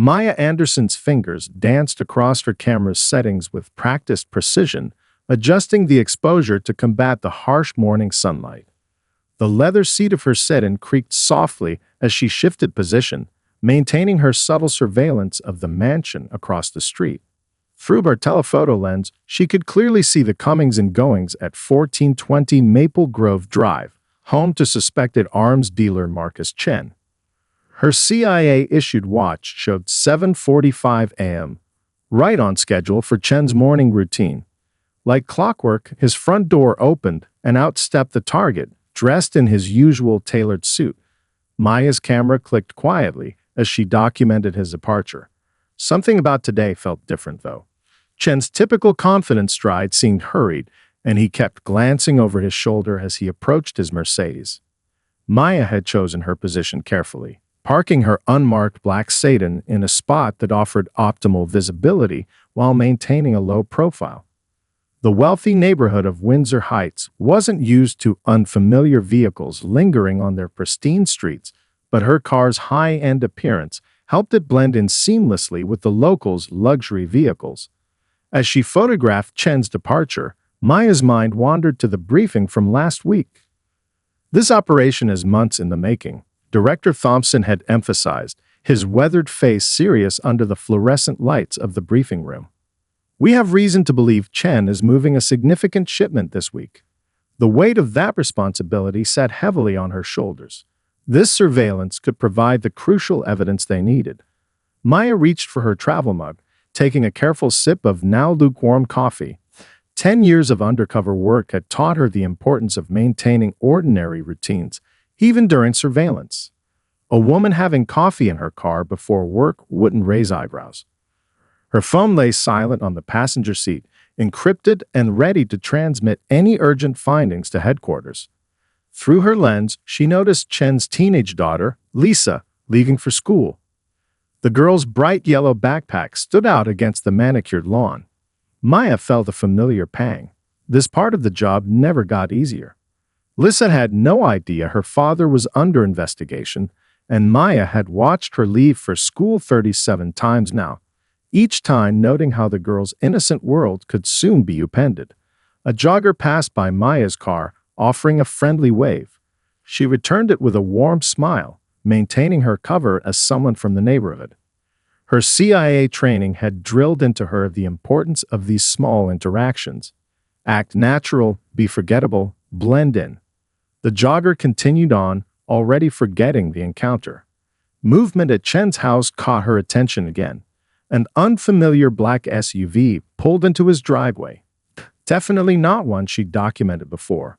Maya Anderson's fingers danced across her camera's settings with practiced precision, adjusting the exposure to combat the harsh morning sunlight. The leather seat of her sedan creaked softly as she shifted position, maintaining her subtle surveillance of the mansion across the street. Through her telephoto lens, she could clearly see the comings and goings at 1420 Maple Grove Drive, home to suspected arms dealer Marcus Chen. Her CIA-issued watch showed 7:45 a.m., right on schedule for Chen's morning routine. Like clockwork, his front door opened and out stepped the target, dressed in his usual tailored suit. Maya's camera clicked quietly as she documented his departure. Something about today felt different, though. Chen's typical confident stride seemed hurried, and he kept glancing over his shoulder as he approached his Mercedes. Maya had chosen her position carefully, parking her unmarked black sedan in a spot that offered optimal visibility while maintaining a low profile. The wealthy neighborhood of Windsor Heights wasn't used to unfamiliar vehicles lingering on their pristine streets, but her car's high-end appearance helped it blend in seamlessly with the locals' luxury vehicles. As she photographed Chen's departure, Maya's mind wandered to the briefing from last week. This operation is months in the making, Director Thompson had emphasized, his weathered face serious under the fluorescent lights of the briefing room. We have reason to believe Chen is moving a significant shipment this week. The weight of that responsibility sat heavily on her shoulders. This surveillance could provide the crucial evidence they needed. Maya reached for her travel mug, taking a careful sip of now lukewarm coffee. 10 years of undercover work had taught her the importance of maintaining ordinary routines, even during surveillance. A woman having coffee in her car before work wouldn't raise eyebrows. Her phone lay silent on the passenger seat, encrypted and ready to transmit any urgent findings to headquarters. Through her lens, she noticed Chen's teenage daughter, Lisa, leaving for school. The girl's bright yellow backpack stood out against the manicured lawn. Maya felt a familiar pang. This part of the job never got easier. Lisa had no idea her father was under investigation, and Maya had watched her leave for school 37 times now, each time noting how the girl's innocent world could soon be upended. A jogger passed by Maya's car, offering a friendly wave. She returned it with a warm smile, maintaining her cover as someone from the neighborhood. Her CIA training had drilled into her the importance of these small interactions. Act natural, be forgettable, blend in. The jogger continued on, already forgetting the encounter. Movement at Chen's house caught her attention again. An unfamiliar black SUV pulled into his driveway. Definitely not one she'd documented before.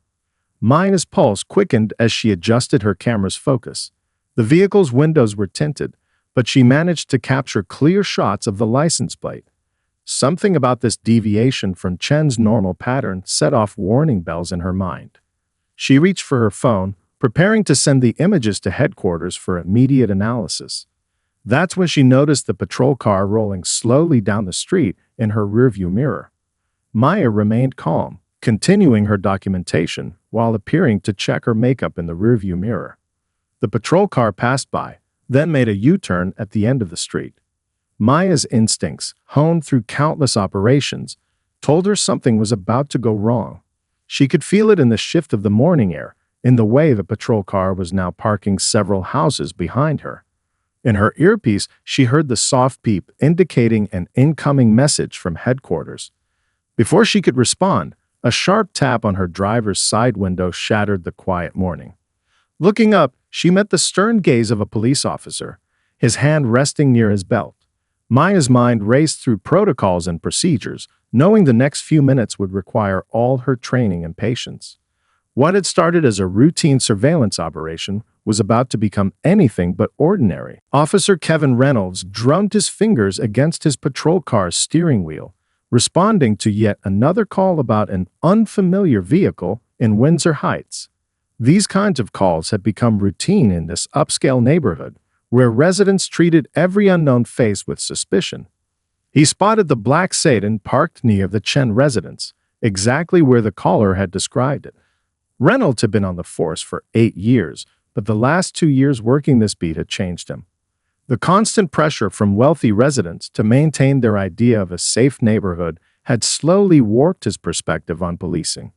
Maya's pulse quickened as she adjusted her camera's focus. The vehicle's windows were tinted, but she managed to capture clear shots of the license plate. Something about this deviation from Chen's normal pattern set off warning bells in her mind. She reached for her phone, preparing to send the images to headquarters for immediate analysis. That's when she noticed the patrol car rolling slowly down the street in her rearview mirror. Maya remained calm, continuing her documentation while appearing to check her makeup in the rearview mirror. The patrol car passed by, then made a U-turn at the end of the street. Maya's instincts, honed through countless operations, told her something was about to go wrong. She could feel it in the shift of the morning air, in the way the patrol car was now parking several houses behind her. In her earpiece, she heard the soft beep indicating an incoming message from headquarters. Before she could respond, a sharp tap on her driver's side window shattered the quiet morning. Looking up, she met the stern gaze of a police officer, his hand resting near his belt. Maya's mind raced through protocols and procedures, knowing the next few minutes would require all her training and patience. What had started as a routine surveillance operation was about to become anything but ordinary. Officer Kevin Reynolds drummed his fingers against his patrol car's steering wheel, responding to yet another call about an unfamiliar vehicle in Windsor Heights. These kinds of calls had become routine in this upscale neighborhood, where residents treated every unknown face with suspicion. He spotted the black sedan parked near the Chen residence, exactly where the caller had described it. Reynolds had been on the force for 8 years, but the last 2 years working this beat had changed him. The constant pressure from wealthy residents to maintain their idea of a safe neighborhood had slowly warped his perspective on policing.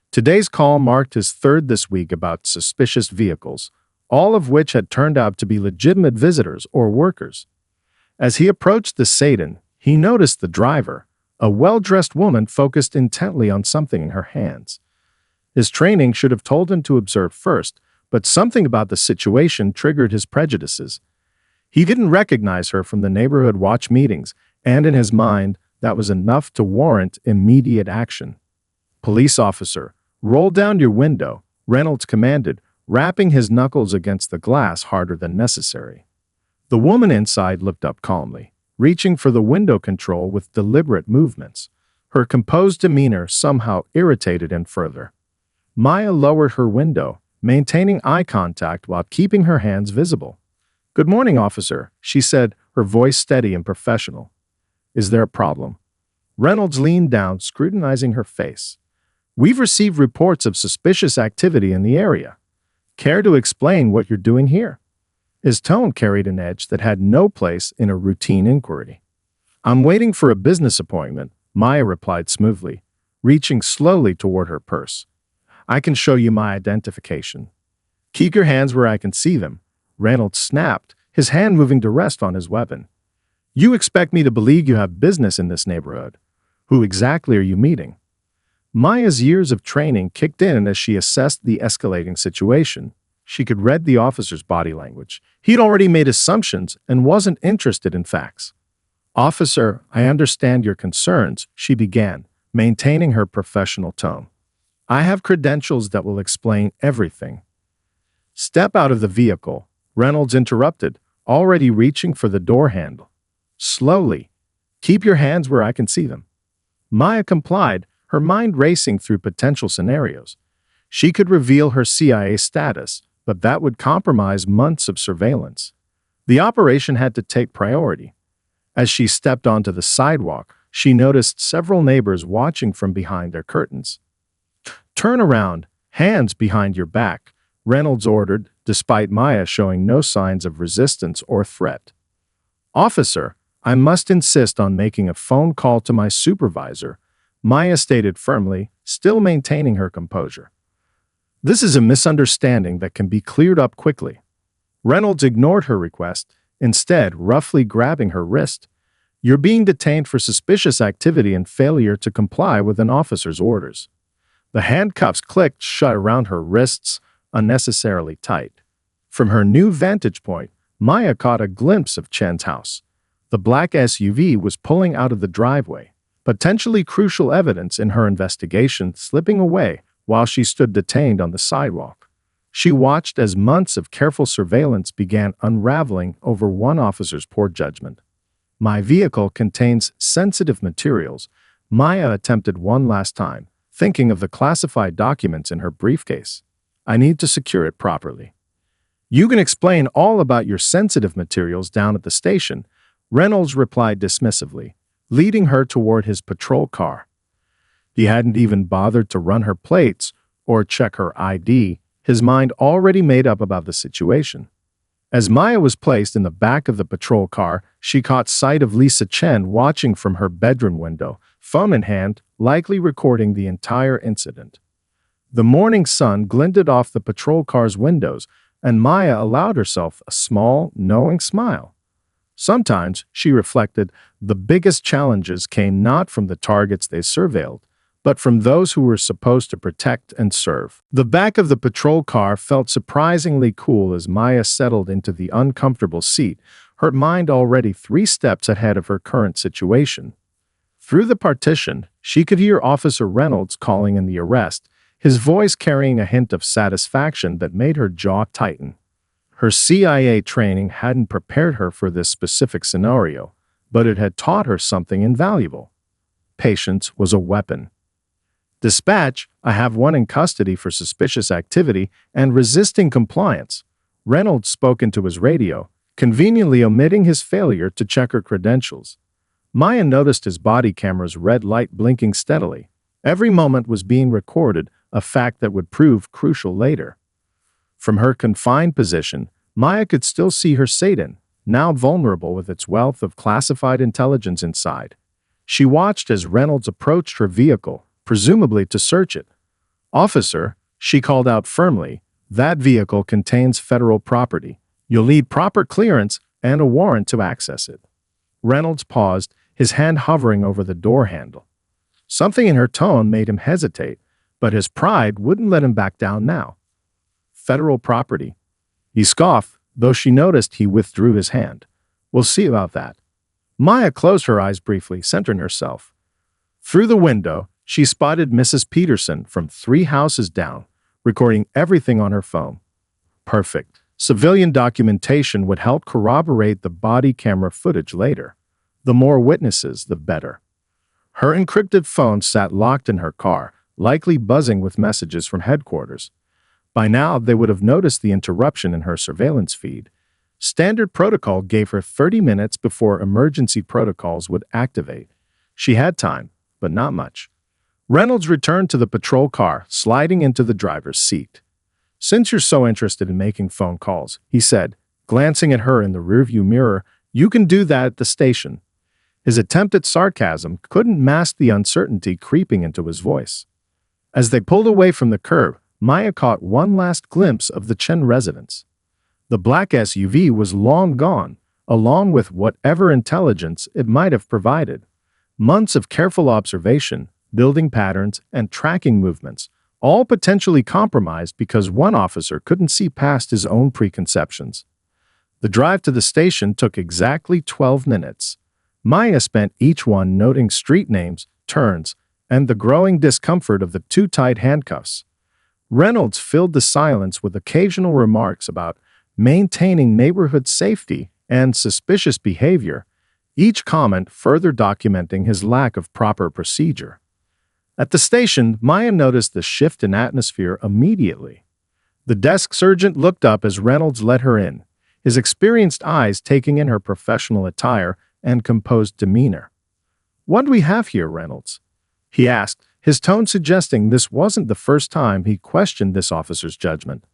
Today's call marked his third this week about suspicious vehicles, all of which had turned out to be legitimate visitors or workers. As he approached the sedan, he noticed the driver, a well-dressed woman focused intently on something in her hands. His training should have told him to observe first, but something about the situation triggered his prejudices. He didn't recognize her from the neighborhood watch meetings, and in his mind, that was enough to warrant immediate action. "Police officer, roll down your window," Reynolds commanded, rapping his knuckles against the glass harder than necessary. The woman inside looked up calmly, reaching for the window control with deliberate movements. Her composed demeanor somehow irritated him further. Maya lowered her window, maintaining eye contact while keeping her hands visible. "Good morning, officer," she said, her voice steady and professional. "Is there a problem?" Reynolds leaned down, scrutinizing her face. "We've received reports of suspicious activity in the area. Care to explain what you're doing here?" His tone carried an edge that had no place in a routine inquiry. "I'm waiting for a business appointment," Maya replied smoothly, reaching slowly toward her purse. "I can show you my identification." "Keep your hands where I can see them," Reynolds snapped, his hand moving to rest on his weapon. "You expect me to believe you have business in this neighborhood? Who exactly are you meeting?" Maya's years of training kicked in as she assessed the escalating situation. She could read the officer's body language. He'd already made assumptions and wasn't interested in facts. "Officer, I understand your concerns," she began, maintaining her professional tone. "I have credentials that will explain everything." "Step out of the vehicle," Reynolds interrupted, already reaching for the door handle. "Slowly. Keep your hands where I can see them." Maya complied, her mind racing through potential scenarios. She could reveal her CIA status, but that would compromise months of surveillance. The operation had to take priority. As she stepped onto the sidewalk, she noticed several neighbors watching from behind their curtains. "Turn around, hands behind your back," Reynolds ordered, despite Maya showing no signs of resistance or threat. "Officer, I must insist on making a phone call to my supervisor," Maya stated firmly, still maintaining her composure. "This is a misunderstanding that can be cleared up quickly." Reynolds ignored her request, instead roughly grabbing her wrist. "You're being detained for suspicious activity and failure to comply with an officer's orders." The handcuffs clicked shut around her wrists, unnecessarily tight. From her new vantage point, Maya caught a glimpse of Chen's house. The black SUV was pulling out of the driveway, potentially crucial evidence in her investigation slipping away while she stood detained on the sidewalk. She watched as months of careful surveillance began unraveling over one officer's poor judgment. "My vehicle contains sensitive materials," Maya attempted one last time, thinking of the classified documents in her briefcase. "I need to secure it properly." "You can explain all about your sensitive materials down at the station," Reynolds replied dismissively, leading her toward his patrol car. He hadn't even bothered to run her plates or check her ID, his mind already made up about the situation. As Maya was placed in the back of the patrol car, she caught sight of Lisa Chen watching from her bedroom window, phone in hand, likely recording the entire incident. The morning sun glinted off the patrol car's windows, and Maya allowed herself a small, knowing smile. Sometimes, she reflected, the biggest challenges came not from the targets they surveilled, but from those who were supposed to protect and serve. The back of the patrol car felt surprisingly cool as Maya settled into the uncomfortable seat, her mind already 3 steps ahead of her current situation. Through the partition, she could hear Officer Reynolds calling in the arrest, his voice carrying a hint of satisfaction that made her jaw tighten. Her CIA training hadn't prepared her for this specific scenario, but it had taught her something invaluable. Patience was a weapon. "Dispatch, I have one in custody for suspicious activity and resisting compliance," Reynolds spoke into his radio, conveniently omitting his failure to check her credentials. Maya noticed his body camera's red light blinking steadily. Every moment was being recorded, a fact that would prove crucial later. From her confined position, Maya could still see her sedan, now vulnerable with its wealth of classified intelligence inside. She watched as Reynolds approached her vehicle, presumably to search it. "Officer," she called out firmly, "that vehicle contains federal property. You'll need proper clearance and a warrant to access it." Reynolds paused, his hand hovering over the door handle. Something in her tone made him hesitate, but his pride wouldn't let him back down now. "Federal property." He scoffed, though she noticed he withdrew his hand. "We'll see about that." Maya closed her eyes briefly, centering herself. Through the window, she spotted Mrs. Peterson from 3 houses down, recording everything on her phone. Perfect. Civilian documentation would help corroborate the body camera footage later. The more witnesses, the better. Her encrypted phone sat locked in her car, likely buzzing with messages from headquarters. By now, they would have noticed the interruption in her surveillance feed. Standard protocol gave her 30 minutes before emergency protocols would activate. She had time, but not much. Reynolds returned to the patrol car, sliding into the driver's seat. "Since you're so interested in making phone calls," he said, glancing at her in the rearview mirror, "you can do that at the station." His attempt at sarcasm couldn't mask the uncertainty creeping into his voice. As they pulled away from the curb, Maya caught one last glimpse of the Chen residence. The black SUV was long gone, along with whatever intelligence it might have provided. Months of careful observation, building patterns, and tracking movements, all potentially compromised because one officer couldn't see past his own preconceptions. The drive to the station took exactly 12 minutes. Maya spent each one noting street names, turns, and the growing discomfort of the too tight handcuffs. Reynolds filled the silence with occasional remarks about maintaining neighborhood safety and suspicious behavior, each comment further documenting his lack of proper procedure. At the station, Maya noticed the shift in atmosphere immediately. The desk sergeant looked up as Reynolds let her in, his experienced eyes taking in her professional attire and composed demeanor. "What do we have here, Reynolds?" he asked, his tone suggesting this wasn't the first time he questioned this officer's judgment.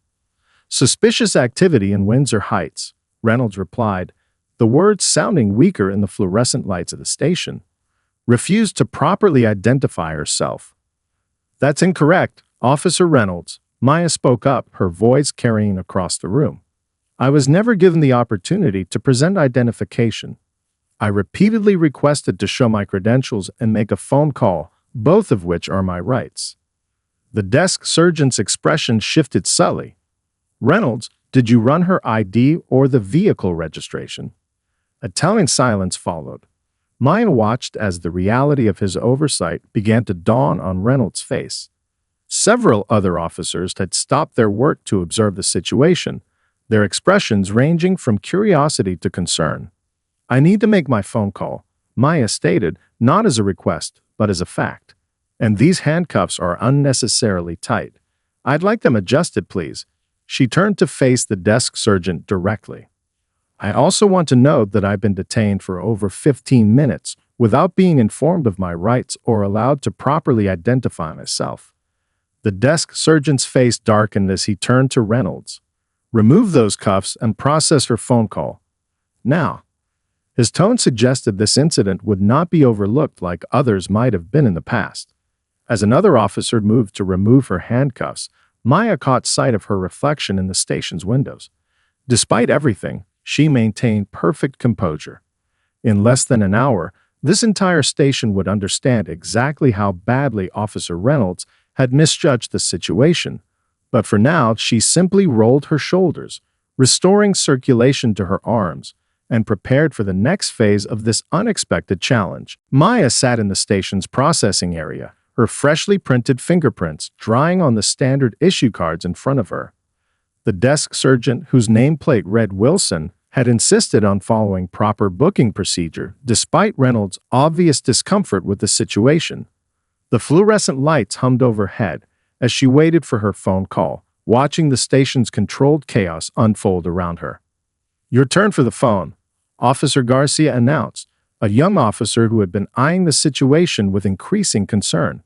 "Suspicious activity in Windsor Heights," Reynolds replied, the words sounding weaker in the fluorescent lights of the station. "Refused to properly identify herself." "That's incorrect, Officer Reynolds," Maya spoke up, her voice carrying across the room. "I was never given the opportunity to present identification. I repeatedly requested to show my credentials and make a phone call, both of which are my rights." The desk sergeant's expression shifted subtly. "Reynolds, did you run her ID or the vehicle registration?" A telling silence followed. Maya watched as the reality of his oversight began to dawn on Reynolds' face. Several other officers had stopped their work to observe the situation, their expressions ranging from curiosity to concern. "I need to make my phone call," Maya stated, not as a request, but as a fact. "And these handcuffs are unnecessarily tight. I'd like them adjusted, please." She turned to face the desk sergeant directly. "I also want to note that I've been detained for over 15 minutes without being informed of my rights or allowed to properly identify myself." The desk sergeant's face darkened as he turned to Reynolds. "Remove those cuffs and process her phone call. Now." His tone suggested this incident would not be overlooked like others might have been in the past. As another officer moved to remove her handcuffs, Maya caught sight of her reflection in the station's windows. Despite everything, she maintained perfect composure. In less than an hour, this entire station would understand exactly how badly Officer Reynolds had misjudged the situation. But for now, she simply rolled her shoulders, restoring circulation to her arms, and prepared for the next phase of this unexpected challenge. Maya sat in the station's processing area, her freshly printed fingerprints drying on the standard issue cards in front of her. The desk sergeant, whose nameplate read Wilson, had insisted on following proper booking procedure despite Reynolds' obvious discomfort with the situation. The fluorescent lights hummed overhead as she waited for her phone call, watching the station's controlled chaos unfold around her. "Your turn for the phone," Officer Garcia announced, a young officer who had been eyeing the situation with increasing concern.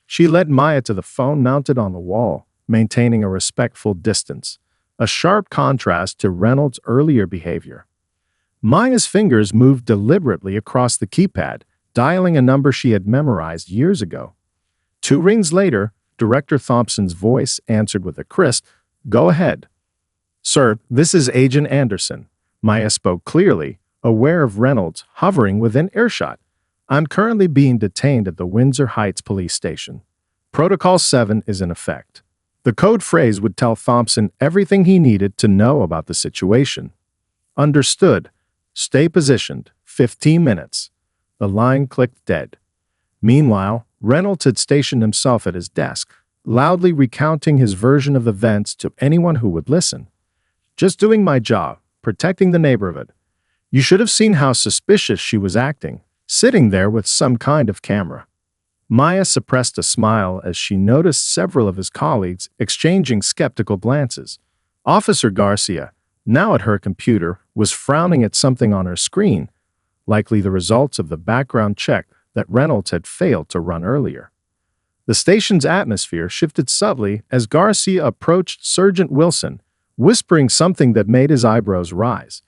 She led Maya to the phone mounted on the wall, maintaining a respectful distance, a sharp contrast to Reynolds' earlier behavior. Maya's fingers moved deliberately across the keypad, dialing a number she had memorized years ago. 2 rings later, Director Thompson's voice answered with a crisp, "Go ahead." "Sir, this is Agent Anderson." Maya spoke clearly, aware of Reynolds hovering within earshot. "I'm currently being detained at the Windsor Heights Police Station. Protocol 7 is in effect." The code phrase would tell Thompson everything he needed to know about the situation. "Understood. Stay positioned. 15 minutes." The line clicked dead. Meanwhile, Reynolds had stationed himself at his desk, loudly recounting his version of events to anyone who would listen. "Just doing my job, protecting the neighborhood. You should have seen how suspicious she was acting, sitting there with some kind of camera." Maya suppressed a smile as she noticed several of his colleagues exchanging skeptical glances. Officer Garcia, now at her computer, was frowning at something on her screen, likely the results of the background check that Reynolds had failed to run earlier. The station's atmosphere shifted subtly as Garcia approached Sergeant Wilson, whispering something that made his eyebrows rise.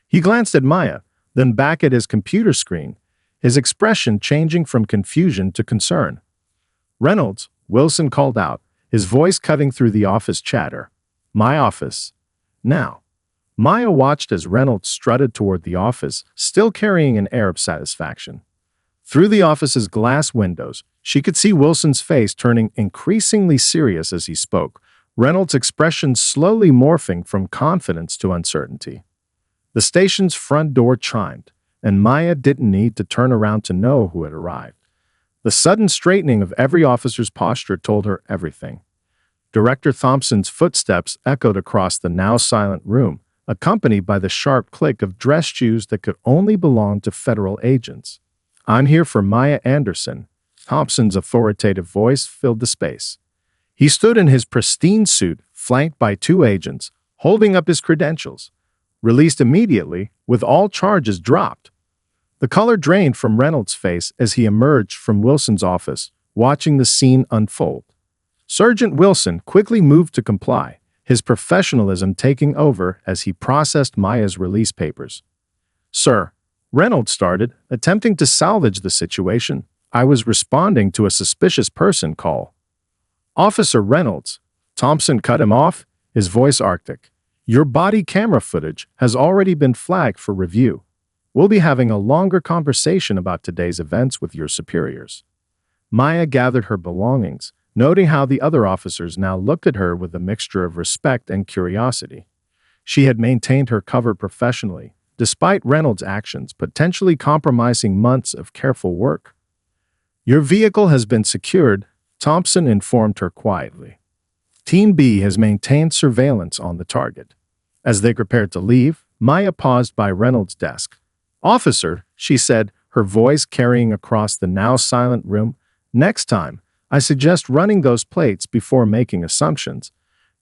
He glanced at Maya, then back at his computer screen, his expression changing from confusion to concern. "Reynolds," Wilson called out, his voice cutting through the office chatter. "My office. Now." Maya watched as Reynolds strutted toward the office, still carrying an air of satisfaction. Through the office's glass windows, she could see Wilson's face turning increasingly serious as he spoke, Reynolds' expression slowly morphing from confidence to uncertainty. The station's front door chimed, and Maya didn't need to turn around to know who had arrived. The sudden straightening of every officer's posture told her everything. Director Thompson's footsteps echoed across the now silent room, accompanied by the sharp click of dress shoes that could only belong to federal agents. "I'm here for Maya Anderson." Thompson's authoritative voice filled the space. He stood in his pristine suit, flanked by 2 agents, holding up his credentials. Released immediately, with all charges dropped. The color drained from Reynolds' face as he emerged from Wilson's office, watching the scene unfold. Sergeant Wilson quickly moved to comply, his professionalism taking over as he processed Maya's release papers. "Sir," Reynolds started, attempting to salvage the situation, "I was responding to a suspicious person call." "Officer Reynolds," Thompson cut him off, his voice arctic. "Your body camera footage has already been flagged for review. We'll be having a longer conversation about today's events with your superiors." Maya gathered her belongings, noting how the other officers now looked at her with a mixture of respect and curiosity. She had maintained her cover professionally, despite Reynolds' actions potentially compromising months of careful work. "Your vehicle has been secured," Thompson informed her quietly. "Team B has maintained surveillance on the target." As they prepared to leave, Maya paused by Reynolds' desk. "Officer," she said, her voice carrying across the now silent room, "next time, I suggest running those plates before making assumptions.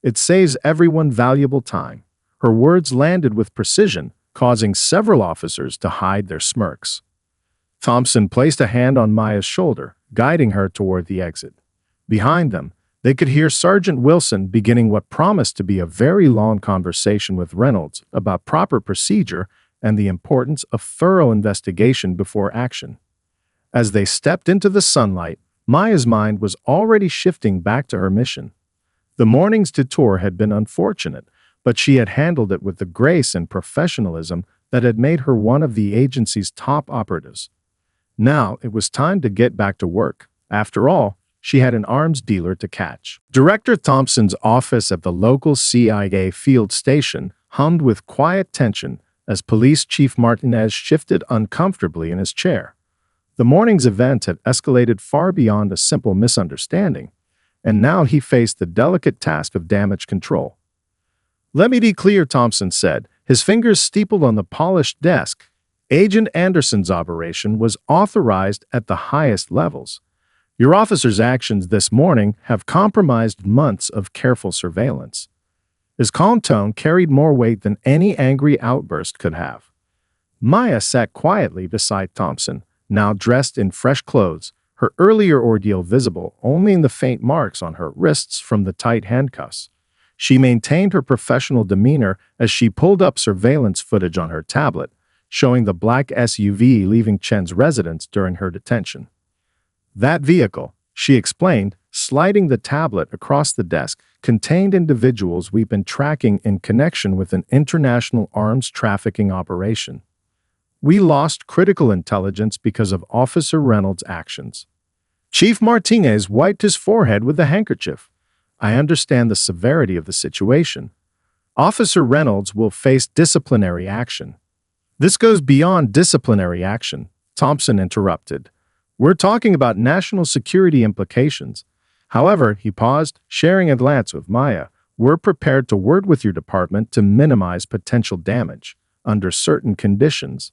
It saves everyone valuable time." Her words landed with precision, causing several officers to hide their smirks. Thompson placed a hand on Maya's shoulder, guiding her toward the exit. Behind them, they could hear Sergeant Wilson beginning what promised to be a very long conversation with Reynolds about proper procedure and the importance of thorough investigation before action. As they stepped into the sunlight, Maya's mind was already shifting back to her mission. The morning's detour had been unfortunate, but she had handled it with the grace and professionalism that had made her one of the agency's top operatives. Now it was time to get back to work. After all, she had an arms dealer to catch. Director Thompson's office at the local CIA field station hummed with quiet tension as Police Chief Martinez shifted uncomfortably in his chair. The morning's event had escalated far beyond a simple misunderstanding, and now he faced the delicate task of damage control. "Let me be clear," Thompson said, his fingers steepled on the polished desk. "Agent Anderson's operation was authorized at the highest levels. Your officer's actions this morning have compromised months of careful surveillance." His calm tone carried more weight than any angry outburst could have. Maya sat quietly beside Thompson, now dressed in fresh clothes, her earlier ordeal visible only in the faint marks on her wrists from the tight handcuffs. She maintained her professional demeanor as she pulled up surveillance footage on her tablet, showing the black SUV leaving Chen's residence during her detention. That vehicle, she explained, sliding the tablet across the desk, contained individuals we've been tracking in connection with an international arms trafficking operation. We lost critical intelligence because of Officer Reynolds' actions. Chief Martinez wiped his forehead with a handkerchief. I understand the severity of the situation. Officer Reynolds will face disciplinary action. This goes beyond disciplinary action, Thompson interrupted. We're talking about national security implications. However, he paused, sharing a glance with Maya. We're prepared to work with your department to minimize potential damage, under certain conditions.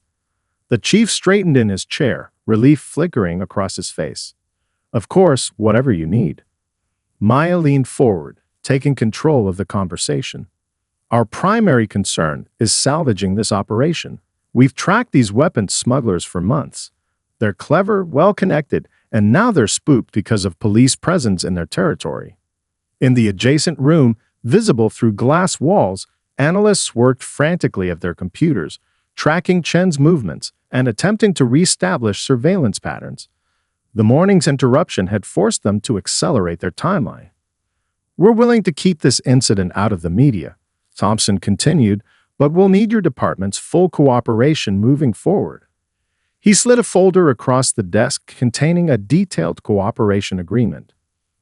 The chief straightened in his chair, relief flickering across his face. Of course, whatever you need. Maya leaned forward, taking control of the conversation. Our primary concern is salvaging this operation. We've tracked these weapons smugglers for months. They're clever, well-connected, and now they're spooked because of police presence in their territory. In the adjacent room, visible through glass walls, analysts worked frantically at their computers, tracking Chen's movements and attempting to reestablish surveillance patterns. The morning's interruption had forced them to accelerate their timeline. We're willing to keep this incident out of the media, Thompson continued, but we'll need your department's full cooperation moving forward. He slid a folder across the desk containing a detailed cooperation agreement.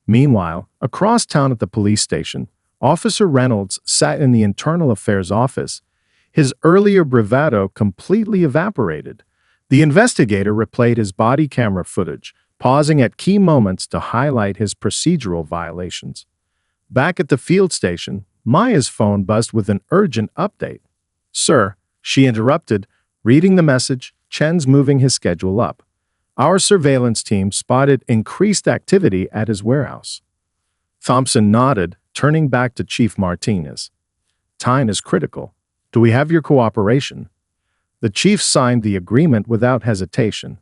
Meanwhile, across town at the police station, Officer Reynolds sat in the Internal Affairs office. His earlier bravado completely evaporated. The investigator replayed his body camera footage, pausing at key moments to highlight his procedural violations. Back at the field station, Maya's phone buzzed with an urgent update. Sir, she interrupted, reading the message, Chen's moving his schedule up. Our surveillance team spotted increased activity at his warehouse. Thompson nodded, turning back to Chief Martinez. Time is critical. Do we have your cooperation? The chief signed the agreement without hesitation.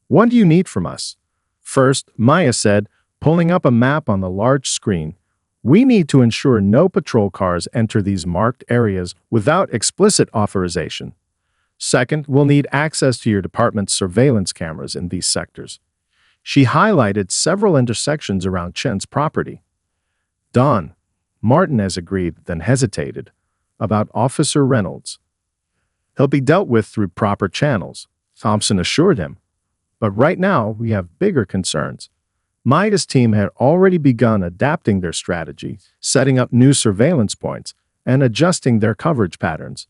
What do you need from us? First, Maya said, pulling up a map on the large screen. We need to ensure no patrol cars enter these marked areas without explicit authorization. Second, we'll need access to your department's surveillance cameras in these sectors. She highlighted several intersections around Chen's property. Done. Martinez agreed, then hesitated. About Officer Reynolds. He'll be dealt with through proper channels, Thompson assured him. But right now, we have bigger concerns. Maya's team had already begun adapting their strategy, setting up new surveillance points, and adjusting their coverage patterns.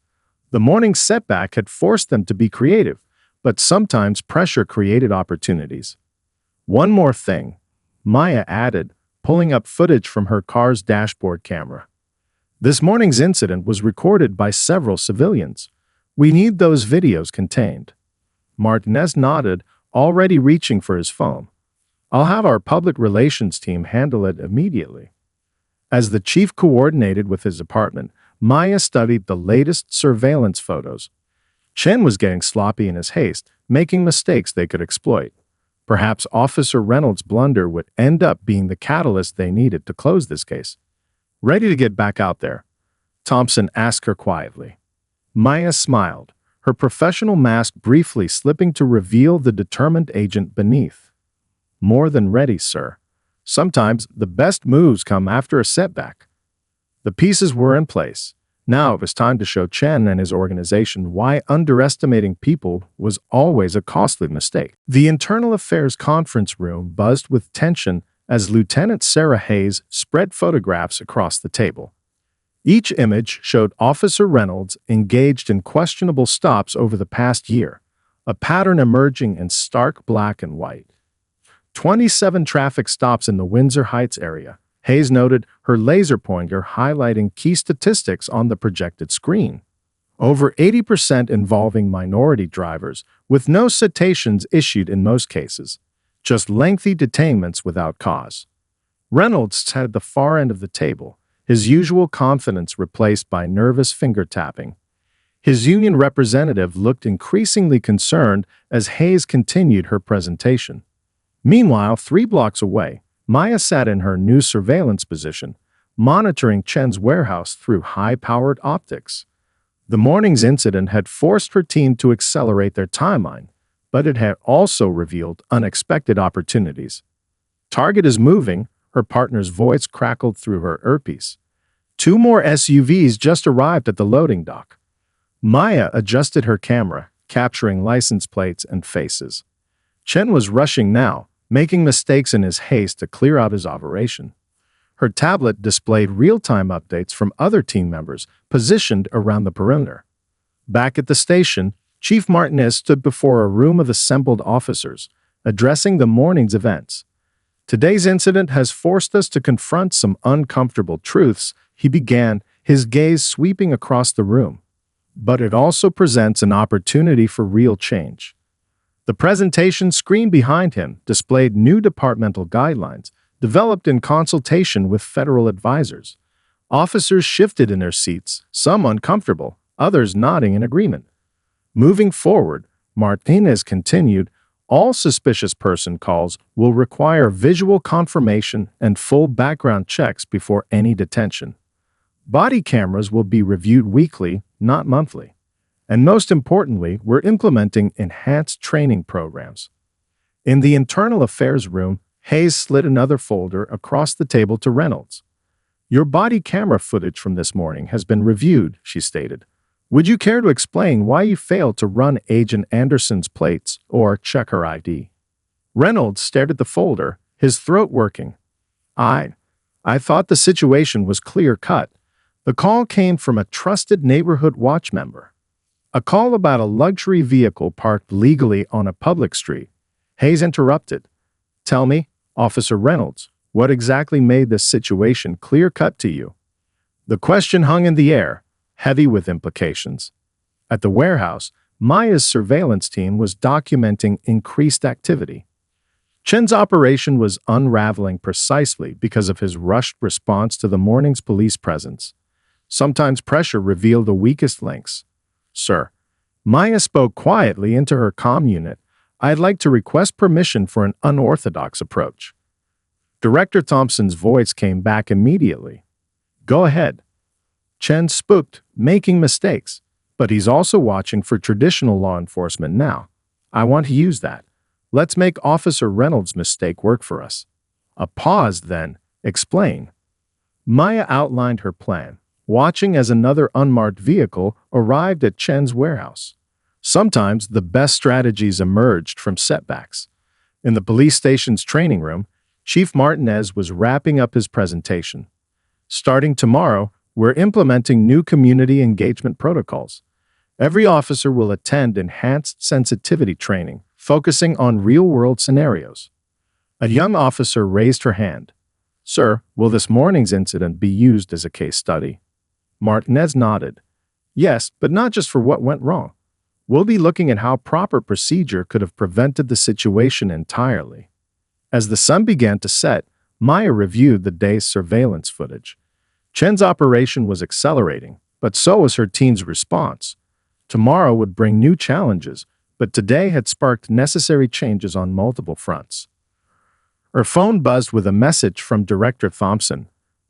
The morning's setback had forced them to be creative, but sometimes pressure created opportunities. One more thing, Maya added, pulling up footage from her car's dashboard camera. This morning's incident was recorded by several civilians. We need those videos contained. Martinez nodded, already reaching for his phone. I'll have our public relations team handle it immediately. As the chief coordinated with his department, Maya studied the latest surveillance photos. Chen was getting sloppy in his haste, making mistakes they could exploit. Perhaps Officer Reynolds' blunder would end up being the catalyst they needed to close this case. Ready to get back out there? Thompson asked her quietly. Maya smiled, her professional mask briefly slipping to reveal the determined agent beneath. More than ready, sir. Sometimes the best moves come after a setback. The pieces were in place. Now it was time to show Chen and his organization why underestimating people was always a costly mistake. The Internal Affairs conference room buzzed with tension as Lieutenant Sarah Hayes spread photographs across the table. Each image showed Officer Reynolds engaged in questionable stops over the past year, a pattern emerging in stark black and white. 27 traffic stops in the Windsor Heights area, Hayes noted, her laser pointer highlighting key statistics on the projected screen. Over 80% involving minority drivers, with no citations issued in most cases, just lengthy detainments without cause. Reynolds sat at the far end of the table, his usual confidence replaced by nervous finger-tapping. His union representative looked increasingly concerned as Hayes continued her presentation. Meanwhile, 3 blocks away, Maya sat in her new surveillance position, monitoring Chen's warehouse through high-powered optics. The morning's incident had forced her team to accelerate their timeline, but it had also revealed unexpected opportunities. "Target is moving," her partner's voice crackled through her earpiece. Two more SUVs just arrived at the loading dock. Maya adjusted her camera, capturing license plates and faces. Chen was rushing now, making mistakes in his haste to clear out his operation. Her tablet displayed real-time updates from other team members positioned around the perimeter. Back at the station, Chief Martinez stood before a room of assembled officers, addressing the morning's events. "Today's incident has forced us to confront some uncomfortable truths," he began, his gaze sweeping across the room. "But it also presents an opportunity for real change." The presentation screen behind him displayed new departmental guidelines, developed in consultation with federal advisors. Officers shifted in their seats, some uncomfortable, others nodding in agreement. Moving forward, Martinez continued, "All suspicious person calls will require visual confirmation and full background checks before any detention. Body cameras will be reviewed weekly, not monthly. And most importantly, we're implementing enhanced training programs." In the internal affairs room, Hayes slid another folder across the table to Reynolds. "Your body camera footage from this morning has been reviewed," she stated. "Would you care to explain why you failed to run Agent Anderson's plates or check her ID?" Reynolds stared at the folder, his throat working. I thought the situation was clear-cut. The call came from a trusted neighborhood watch member. A call about a luxury vehicle parked legally on a public street." Hayes interrupted. "Tell me, Officer Reynolds, what exactly made this situation clear-cut to you?" The question hung in the air, heavy with implications. At the warehouse, Maya's surveillance team was documenting increased activity. Chen's operation was unraveling precisely because of his rushed response to the morning's police presence. Sometimes pressure revealed the weakest links. "Sir," Maya spoke quietly into her comm unit, "I'd like to request permission for an unorthodox approach." Director Thompson's voice came back immediately. "Go ahead." Chen spooked, making mistakes, but he's also watching for traditional law enforcement now. "I want to use that. Let's make Officer Reynolds' mistake work for us." A pause, then, "Explain." Maya outlined her plan, watching as another unmarked vehicle arrived at Chen's warehouse. Sometimes the best strategies emerged from setbacks. In the police station's training room, Chief Martinez was wrapping up his presentation. "Starting tomorrow, we're implementing new community engagement protocols. Every officer will attend enhanced sensitivity training, focusing on real-world scenarios." A young officer raised her hand. "Sir, will this morning's incident be used as a case study?" Martinez nodded. "Yes, but not just for what went wrong. We'll be looking at how proper procedure could have prevented the situation entirely." As the sun began to set, Maya reviewed the day's surveillance footage. Chen's operation was accelerating, but so was her team's response. Tomorrow would bring new challenges, but today had sparked necessary changes on multiple fronts. Her phone buzzed with a message from Director Thompson.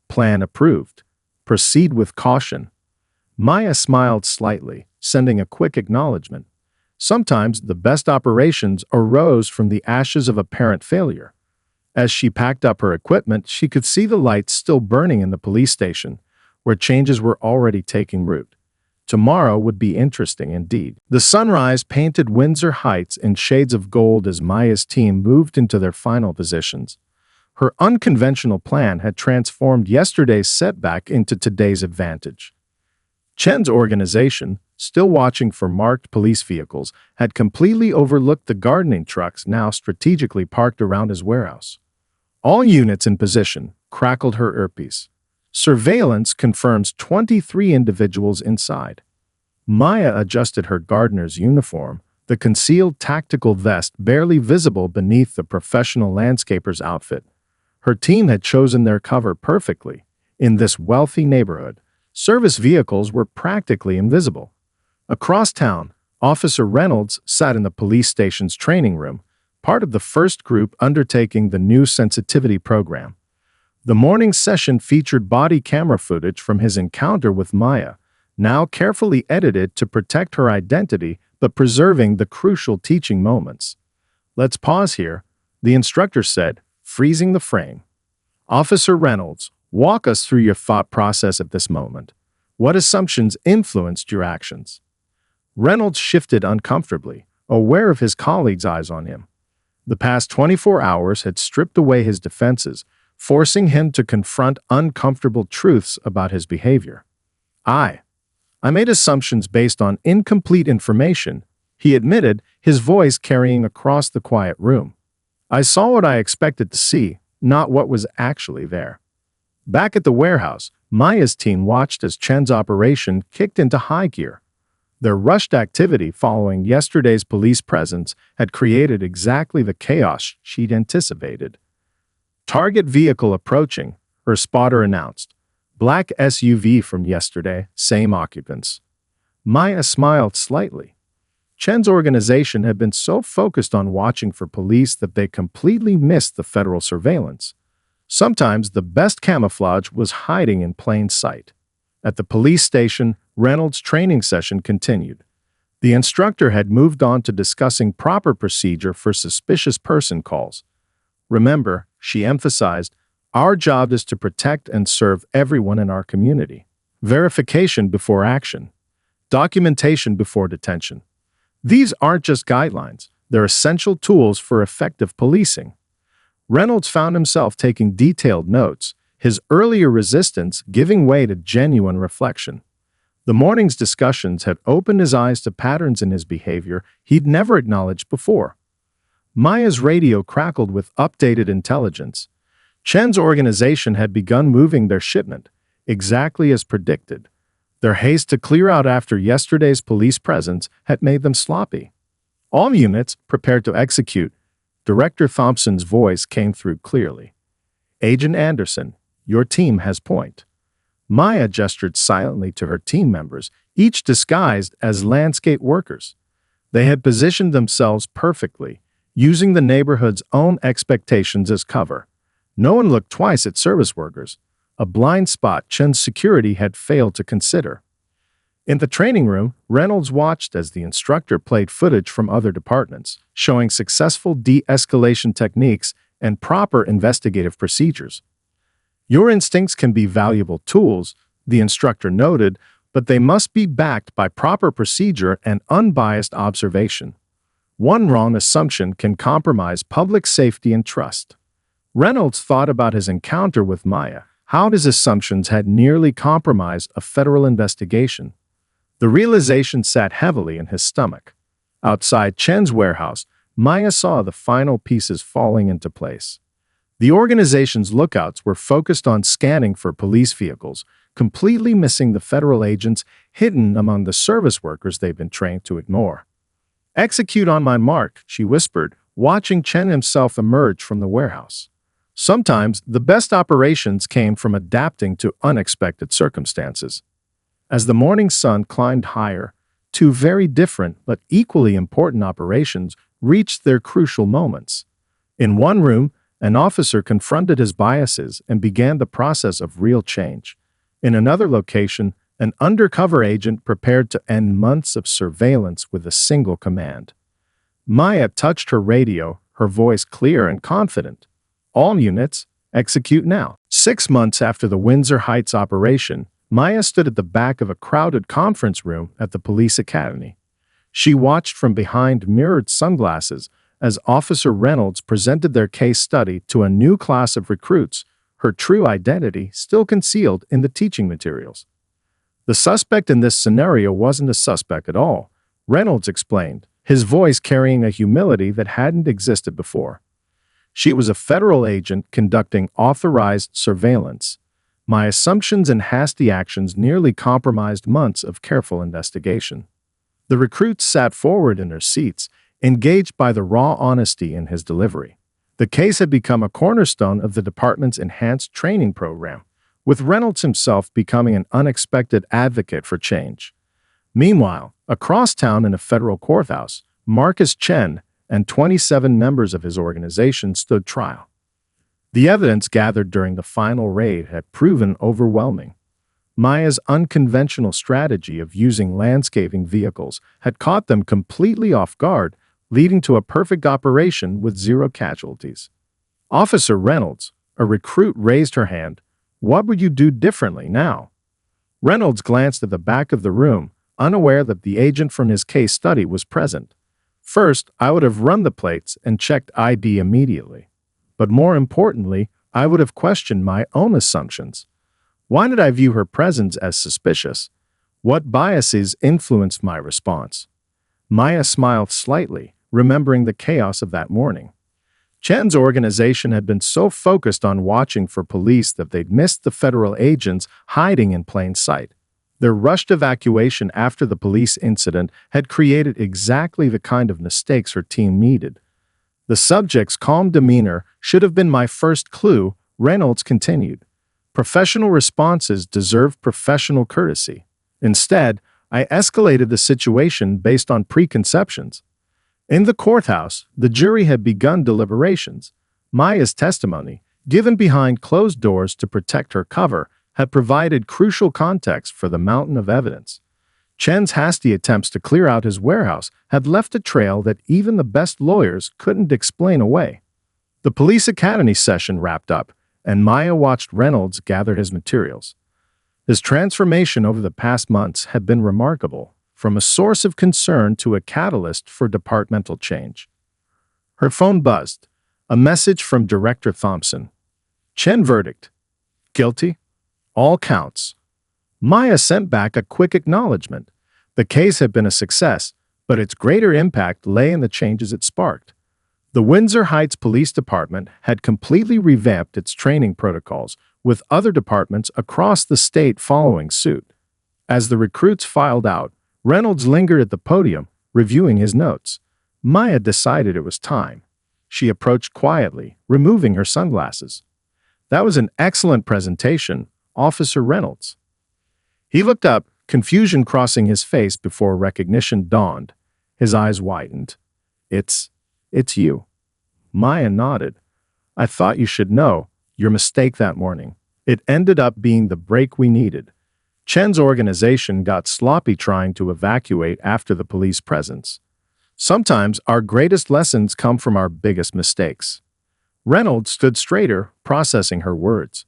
"Plan approved. Proceed with caution." Maya smiled slightly, sending a quick acknowledgement. Sometimes the best operations arose from the ashes of apparent failure. As she packed up her equipment, she could see the lights still burning in the police station, where changes were already taking root. Tomorrow would be interesting indeed. The sunrise painted Windsor Heights in shades of gold as Maya's team moved into their final positions. Her unconventional plan had transformed yesterday's setback into today's advantage. Chen's organization, still watching for marked police vehicles, had completely overlooked the gardening trucks now strategically parked around his warehouse. "All units in position," crackled her earpiece. "Surveillance confirms 23 individuals inside." Maya adjusted her gardener's uniform, the concealed tactical vest barely visible beneath the professional landscaper's outfit. Her team had chosen their cover perfectly. In this wealthy neighborhood, service vehicles were practically invisible. Across town, Officer Reynolds sat in the police station's training room, part of the first group undertaking the new sensitivity program. The morning session featured body camera footage from his encounter with Maya, now carefully edited to protect her identity but preserving the crucial teaching moments. "Let's pause here," the instructor said, freezing the frame. "Officer Reynolds, walk us through your thought process at this moment. What assumptions influenced your actions?" Reynolds shifted uncomfortably, aware of his colleagues' eyes on him. The past 24 hours had stripped away his defenses, forcing him to confront uncomfortable truths about his behavior. I made assumptions based on incomplete information," he admitted, his voice carrying across the quiet room. "I saw what I expected to see, not what was actually there." Back at the warehouse, Maya's team watched as Chen's operation kicked into high gear. Their rushed activity following yesterday's police presence had created exactly the chaos she'd anticipated. "Target vehicle approaching," her spotter announced. "Black SUV from yesterday, same occupants." Maya smiled slightly. Chen's organization had been so focused on watching for police that they completely missed the federal surveillance. Sometimes the best camouflage was hiding in plain sight. At the police station, Reynolds' training session continued. The instructor had moved on to discussing proper procedure for suspicious person calls. "Remember," she emphasized, "our job is to protect and serve everyone in our community. Verification before action. Documentation before detention. These aren't just guidelines, they're essential tools for effective policing." Reynolds found himself taking detailed notes, his earlier resistance giving way to genuine reflection. The morning's discussions had opened his eyes to patterns in his behavior he'd never acknowledged before. Maya's radio crackled with updated intelligence. Chen's organization had begun moving their shipment, exactly as predicted. Their haste to clear out after yesterday's police presence had made them sloppy. "All units, prepared to execute." Director Thompson's voice came through clearly. "Agent Anderson, your team has point." Maya gestured silently to her team members, each disguised as landscape workers. They had positioned themselves perfectly, using the neighborhood's own expectations as cover. No one looked twice at service workers, a blind spot Chen's security had failed to consider. In the training room, Reynolds watched as the instructor played footage from other departments, showing successful de-escalation techniques and proper investigative procedures. "Your instincts can be valuable tools," the instructor noted, "but they must be backed by proper procedure and unbiased observation. One wrong assumption can compromise public safety and trust." Reynolds thought about his encounter with Maya, how his assumptions had nearly compromised a federal investigation. The realization sat heavily in his stomach. Outside Chen's warehouse, Maya saw the final pieces falling into place. The organization's lookouts were focused on scanning for police vehicles, completely missing the federal agents hidden among the service workers they've been trained to ignore. "Execute on my mark," she whispered, watching Chen himself emerge from the warehouse. Sometimes the best operations came from adapting to unexpected circumstances. As the morning sun climbed higher, two very different but equally important operations reached their crucial moments. In one room, an officer confronted his biases and began the process of real change. In another location, an undercover agent prepared to end months of surveillance with a single command. Maya touched her radio, her voice clear and confident. "All units, execute now." 6 months after the Windsor Heights operation, Maya stood at the back of a crowded conference room at the police academy. She watched from behind mirrored sunglasses as Officer Reynolds presented their case study to a new class of recruits, her true identity still concealed in the teaching materials. "The suspect in this scenario wasn't a suspect at all," Reynolds explained, his voice carrying a humility that hadn't existed before. "She was a federal agent conducting authorized surveillance. My assumptions and hasty actions nearly compromised months of careful investigation." The recruits sat forward in their seats, engaged by the raw honesty in his delivery. The case had become a cornerstone of the department's enhanced training program, with Reynolds himself becoming an unexpected advocate for change. Meanwhile, across town in a federal courthouse, Marcus Chen and 27 members of his organization stood trial. The evidence gathered during the final raid had proven overwhelming. Maya's unconventional strategy of using landscaping vehicles had caught them completely off guard, leading to a perfect operation with zero casualties. Officer Reynolds, a recruit, raised her hand. What would you do differently now? Reynolds glanced at the back of the room, unaware that the agent from his case study was present. First, I would have run the plates and checked ID immediately. But more importantly, I would have questioned my own assumptions. Why did I view her presence as suspicious? What biases influenced my response? Maya smiled slightly, remembering the chaos of that morning. Chen's organization had been so focused on watching for police that they'd missed the federal agents hiding in plain sight. Their rushed evacuation after the police incident had created exactly the kind of mistakes her team needed. The subject's calm demeanor should have been my first clue, Reynolds continued. Professional responses deserve professional courtesy. Instead, I escalated the situation based on preconceptions. In the courthouse, the jury had begun deliberations. Maya's testimony, given behind closed doors to protect her cover, had provided crucial context for the mountain of evidence. Chen's hasty attempts to clear out his warehouse had left a trail that even the best lawyers couldn't explain away. The police academy session wrapped up, and Maya watched Reynolds gather his materials. His transformation over the past months had been remarkable, from a source of concern to a catalyst for departmental change. Her phone buzzed. A message from Director Thompson. Chen verdict. Guilty. All counts. Maya sent back a quick acknowledgement. The case had been a success, but its greater impact lay in the changes it sparked. The Windsor Heights Police Department had completely revamped its training protocols, with other departments across the state following suit. As the recruits filed out, Reynolds lingered at the podium, reviewing his notes. Maya decided it was time. She approached quietly, removing her sunglasses. That was an excellent presentation, Officer Reynolds. He looked up, confusion crossing his face before recognition dawned. His eyes widened. It's you. Maya nodded. I thought you should know. Your mistake that morning. It ended up being the break we needed. Chen's organization got sloppy trying to evacuate after the police presence. Sometimes our greatest lessons come from our biggest mistakes. Reynolds stood straighter, processing her words.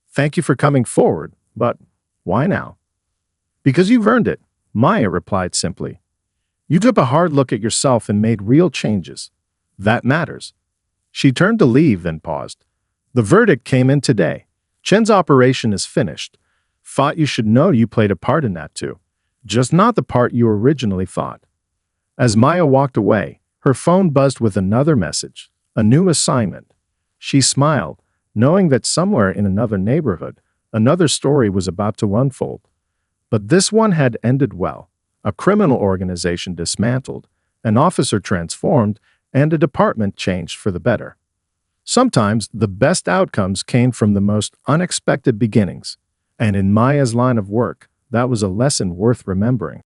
Thank you for coming forward, but why now? Because you've earned it, Maya replied simply. You took a hard look at yourself and made real changes. That matters. She turned to leave, then paused. The verdict came in today. Chen's operation is finished. Thought you should know you played a part in that too. Just not the part you originally thought. As Maya walked away, her phone buzzed with another message, a new assignment. She smiled, knowing that somewhere in another neighborhood, another story was about to unfold. But this one had ended well. A criminal organization dismantled, an officer transformed, and a department changed for the better. Sometimes the best outcomes came from the most unexpected beginnings, and in Maya's line of work, that was a lesson worth remembering.